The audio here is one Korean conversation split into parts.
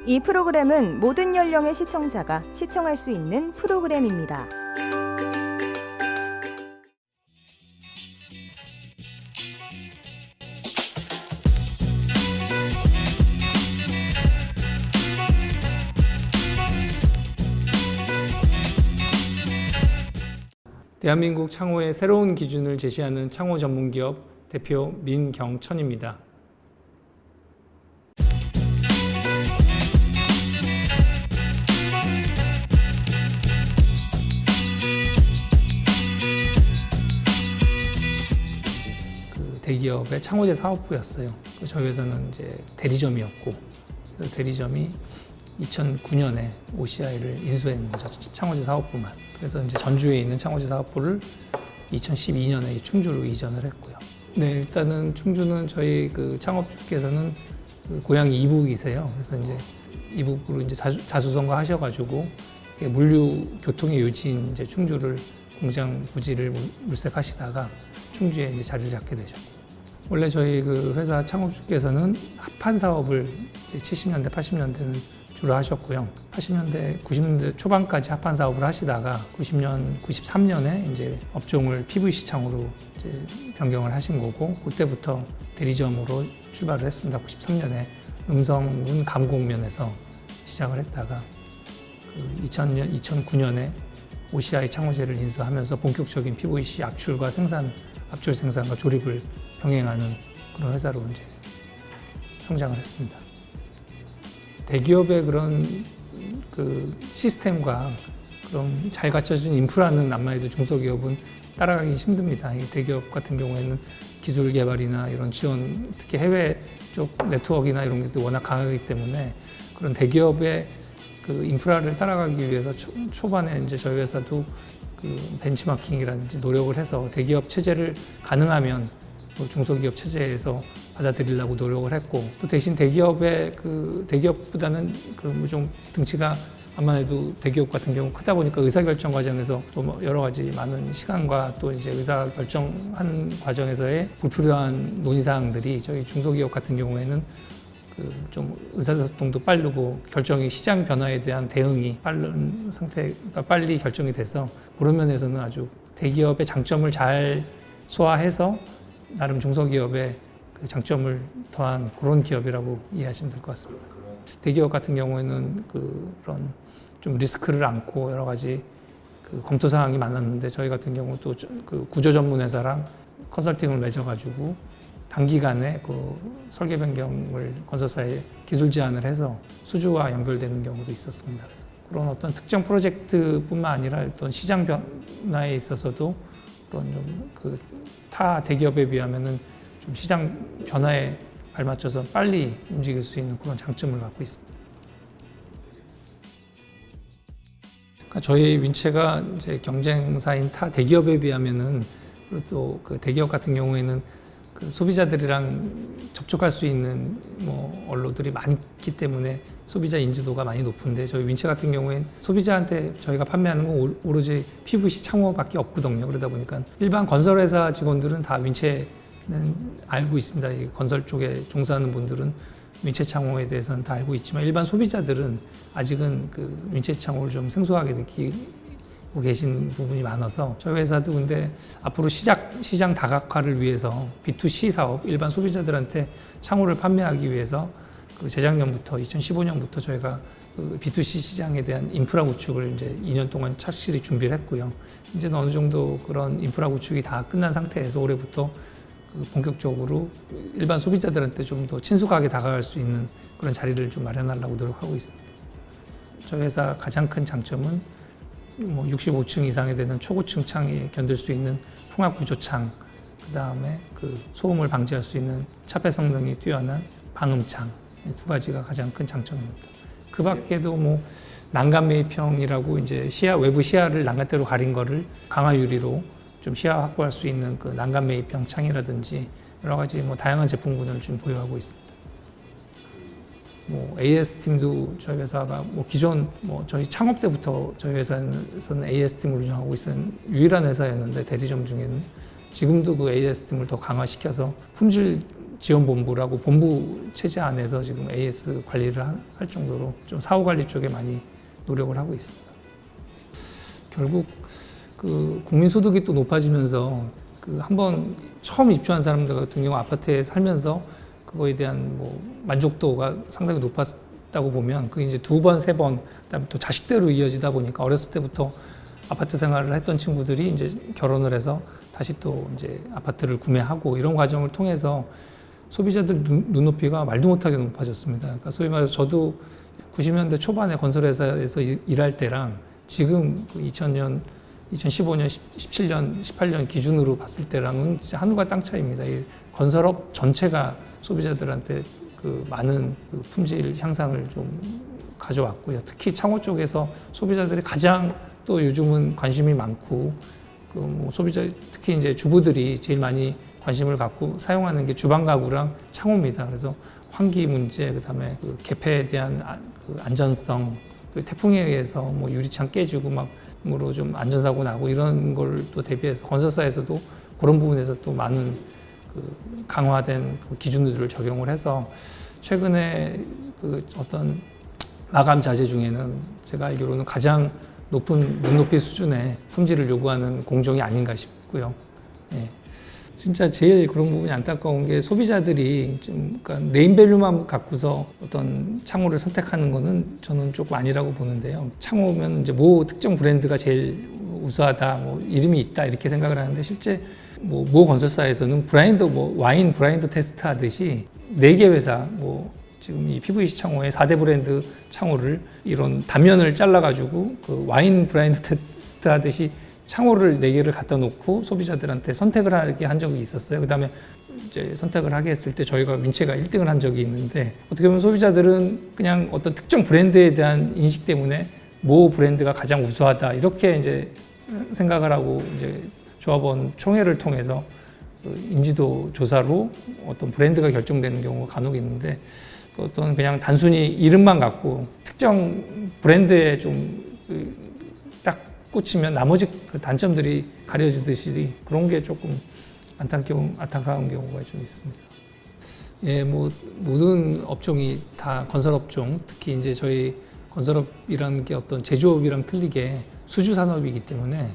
이 프로그램은 모든 연령의 시청자가 시청할 수 있는 프로그램입니다. 대한민국 창호의 새로운 기준을 제시하는 창호 전문기업 대표 민경천입니다. 대기업의 창호제 사업부였어요. 저희 회사는 이제 대리점이었고, 그 대리점이 2009년에 OCI를 인수한 거죠. 창호제 사업부만. 그래서 이제 전주에 있는 창호제 사업부를 2012년에 충주로 이전을 했고요. 네, 일단은 충주는 저희 그 창업주께서는 그 고향이 이북이세요. 그래서 이제 이북으로 이제 자수성가 하셔가지고 물류 교통의 요지인 이제 충주를 공장 부지를 물색하시다가 충주에 이제 자리를 잡게 되셨고, 원래 저희 그 회사 창업주께서는 합판 사업을 이제 70년대, 80년대는 주로 하셨고요. 80년대, 90년대 초반까지 합판 사업을 하시다가 93년에 이제 업종을 PVC 창으로 이제 변경을 하신 거고, 그때부터 대리점으로 출발을 했습니다. 93년에 음성군 감곡면에서 시작을 했다가 2009년에 OCI 창호제를 인수하면서 본격적인 PVC 압출 생산과 조립을 병행하는 그런 회사로 이제 성장을 했습니다. 대기업의 그런 그 시스템과 그런 잘 갖춰진 인프라는 암만 해도 중소기업은 따라가기 힘듭니다. 이 대기업 같은 경우에는 기술 개발이나 이런 지원, 특히 해외 쪽 네트워크나 이런 게 워낙 강하기 때문에 그런 대기업의 그 인프라를 따라가기 위해서 초반에 이제 저희 회사도 그 벤치마킹이라든지 노력을 해서 대기업 체제를 가능하면 중소기업 체제에서 받아들이려고 노력을 했고, 또 대신 대기업보다는 그 좀 등치가 암만 해도 대기업 같은 경우 크다 보니까 의사결정 과정에서 또 여러 가지 많은 시간과 또 이제 의사결정하는 과정에서의 불필요한 논의사항들이 저희 중소기업 같은 경우에는 좀 의사소통도 빠르고 결정이 시장 변화에 대한 대응이 빠른 상태가 빨리 결정이 돼서 그런 면에서는 아주 대기업의 장점을 잘 소화해서 나름 중소기업의 그 장점을 더한 그런 기업이라고 이해하시면 될 것 같습니다. 대기업 같은 경우에는 그런 좀 리스크를 안고 여러 가지 그 검토 사항이 많았는데, 저희 같은 경우 또 그 구조 전문 회사랑 컨설팅을 맺어가지고 단기간에 그 설계 변경을 건설사에 기술 제안을 해서 수주와 연결되는 경우도 있었습니다. 그래서 그런 어떤 특정 프로젝트뿐만 아니라 어떤 시장 변화에 있어서도 그런 좀 그 타 대기업에 비하면은 좀 시장 변화에 발맞춰서 빨리 움직일 수 있는 그런 장점을 갖고 있습니다. 그러니까 저희 윈체가 이제 경쟁사인 타 대기업에 비하면은, 그리고 또 그 대기업 같은 경우에는 그 소비자들이랑 접촉할 수 있는 언로들이 많기 때문에 소비자 인지도가 많이 높은데, 저희 윈체 같은 경우엔 소비자한테 저희가 판매하는 건 오로지 PVC 창호밖에 없거든요. 그러다 보니까 일반 건설회사 직원들은 다 윈체는 알고 있습니다. 이 건설 쪽에 종사하는 분들은 윈체 창호에 대해서는 다 알고 있지만, 일반 소비자들은 아직은 그 윈체 창호를 좀 생소하게 느끼고 계신 부분이 많아서, 저희 회사도 근데 앞으로 시장 다각화를 위해서 B2C 사업, 일반 소비자들한테 창호를 판매하기 위해서 그 재작년부터 2015년부터 저희가 그 B2C 시장에 대한 인프라 구축을 이제 2년 동안 착실히 준비를 했고요. 이제는 어느 정도 그런 인프라 구축이 다 끝난 상태에서 올해부터 그 본격적으로 일반 소비자들한테 좀 더 친숙하게 다가갈 수 있는 그런 자리를 좀 마련하려고 노력하고 있습니다. 저희 회사 가장 큰 장점은 65층 이상이 되는 초고층 창에 견딜 수 있는 풍압 구조 창, 그 다음에 그 소음을 방지할 수 있는 차폐 성능이 뛰어난 방음창, 이 두 가지가 가장 큰 장점입니다. 그 밖에도 난간 매입형이라고 이제 외부 시야를 난간대로 가린 거를 강화 유리로 좀 시야 확보할 수 있는 그 난간 매입형 창이라든지 여러 가지 다양한 제품군을 좀 보유하고 있습니다. AS 팀도 저희 회사가 기존 저희 창업 때부터 저희 회사에서는 AS 팀을 운영하고 있는 유일한 회사였는데, 대리점 중에는 지금도 그 AS 팀을 더 강화시켜서 품질 지원본부라고 본부 체제 안에서 지금 AS 관리를 할 정도로 좀 사후 관리 쪽에 많이 노력을 하고 있습니다. 결국 그 국민 소득이 또 높아지면서 그 한번 처음 입주한 사람들 같은 경우 아파트에 살면서 그거에 대한 뭐 만족도가 상당히 높았다고 보면 그게 이제 두 번, 세 번, 그다음에 또 자식대로 이어지다 보니까 어렸을 때부터 아파트 생활을 했던 친구들이 이제 결혼을 해서 다시 또 이제 아파트를 구매하고 이런 과정을 통해서 소비자들 눈높이가 말도 못하게 높아졌습니다. 그러니까 소위 말해서 저도 90년대 초반에 건설회사에서 일할 때랑 지금 2000년, 2015년, 17년, 18년 기준으로 봤을 때랑은 진짜 하늘과 땅 차이입니다. 이 건설업 전체가 소비자들한테 그 많은 그 품질 향상을 좀 가져왔고요. 특히 창호 쪽에서 소비자들이 가장 또 요즘은 관심이 많고 그 뭐 소비자 특히 이제 주부들이 제일 많이 관심을 갖고 사용하는 게 주방 가구랑 창호입니다. 그래서 환기 문제, 그다음에 그 개폐에 대한 그 안전성, 그 태풍에 의해서 뭐 유리창 깨지고 막 으로 좀 안전사고 나고 이런 걸 또 대비해서 건설사에서도 그런 부분에서 또 많은 그 강화된 그 기준들을 적용을 해서 최근에 그 어떤 마감 자재 중에는 제가 알기로는 가장 높은 눈높이 수준의 품질을 요구하는 공정이 아닌가 싶고요. 예. 진짜 제일 그런 부분이 안타까운 게 소비자들이 좀 그러니까 네임밸류만 갖고서 어떤 창호를 선택하는 거는 저는 조금 아니라고 보는데요. 창호면 이제 뭐 특정 브랜드가 제일 우수하다, 뭐 이름이 있다 이렇게 생각을 하는데 실제 모 건설사에서는 브라인드 와인 브라인드 테스트 하듯이 4개 회사 지금 이 PVC 창호의 4대 브랜드 창호를 이런 단면을 잘라가지고 그 와인 브라인드 테스트 하듯이 창호를 4개를 갖다 놓고 소비자들한테 선택을 하게 한 적이 있었어요. 그 다음에 이제 선택을 하게 했을 때 저희가 민채가 1등을 한 적이 있는데 어떻게 보면 소비자들은 그냥 어떤 특정 브랜드에 대한 인식 때문에 모 브랜드가 가장 우수하다 이렇게 이제 생각을 하고 이제 조합원 총회를 통해서 인지도 조사로 어떤 브랜드가 결정되는 경우가 간혹 있는데 어떤 그냥 단순히 이름만 갖고 특정 브랜드에 좀 딱 꽂히면 나머지 그 단점들이 가려지듯이 그런 게 조금 안타까운 경우가 좀 있습니다. 예, 모든 업종이 다 건설업종, 특히 이제 저희 건설업이라는 게 어떤 제조업이랑 틀리게 수주 산업이기 때문에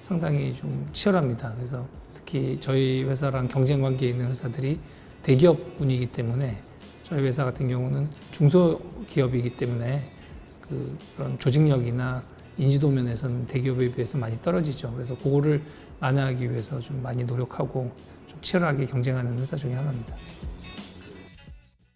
상당히 좀 치열합니다. 그래서 특히 저희 회사랑 경쟁 관계에 있는 회사들이 대기업군이기 때문에 저희 회사 같은 경우는 중소기업이기 때문에 그런 조직력이나 인지도 면에서는 대기업에 비해서 많이 떨어지죠. 그래서 그거를 완화하기 위해서 좀 많이 노력하고 좀 치열하게 경쟁하는 회사 중에 하나입니다.